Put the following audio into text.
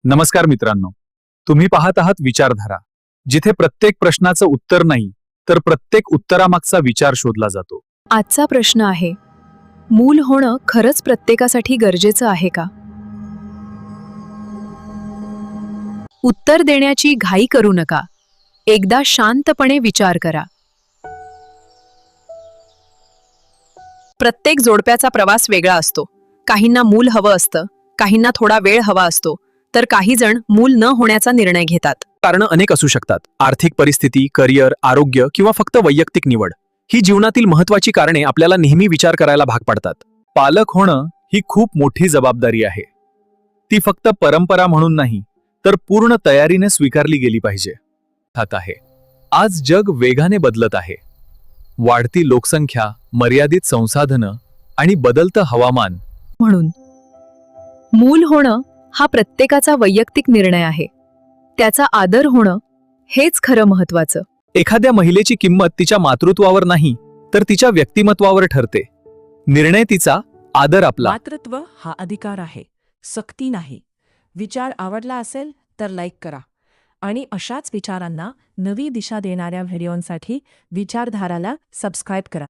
नमस्कार मित्रांनो, तुम्ही पाहत आहात विचारधारा, जिथे प्रत्येक प्रश्नाचं उत्तर नाही तर प्रत्येक उत्तरामागचा विचार शोधला जातो. आजचा प्रश्न आहे, मूल होणं खरंच प्रत्येकासाठी गरजेचं आहे का? उत्तर देण्याची घाई करू नका. एकदा शांतपणे विचार करा. प्रत्येक जोडप्याचा प्रवास वेगळा असतो. काहींना मूल हवं असतं, काहींना थोडा वेळ हवा असतो, तर काही जण मूल न होण्याचा निर्णय घेतात. कारणं अनेक असू शकतात. आर्थिक परिस्थिती, करिअर, आरोग्य किंवा फक्त वैयक्तिक निवड. ही जीवनातील महत्त्वाची कारणे आपल्याला नेहमी विचार करायला भाग पाडतात. पालक होणं ही खूप मोठी जबाबदारी आहे. ती फक्त परंपरा म्हणून नाही, तर पूर्ण तयारीने स्वीकारली गेली पाहिजे. आज जग वेगाने बदलत आहे. वाढती लोकसंख्या, मर्यादित संसाधनं आणि बदलतं हवामान म्हणून मूल होणं हा प्रत्येकाचा वैयक्तिक निर्णय आहे. त्याचा आदर होणं हेच खरं महत्त्वाचं. एखाद्या महिलेची किंमत तिच्या मातृत्वावर नाही, तर तिच्या व्यक्तिमत्वावर ठरते. निर्णय तिचा, आदर आपला. मातृत्व हा अधिकार आहे, सक्ती नाही. विचार आवडला असेल तर लाईक करा आणि अशाच विचारांना नवी दिशा देणाऱ्या व्हिडिओंसाठी विचारधाराला सबस्क्राईब करा.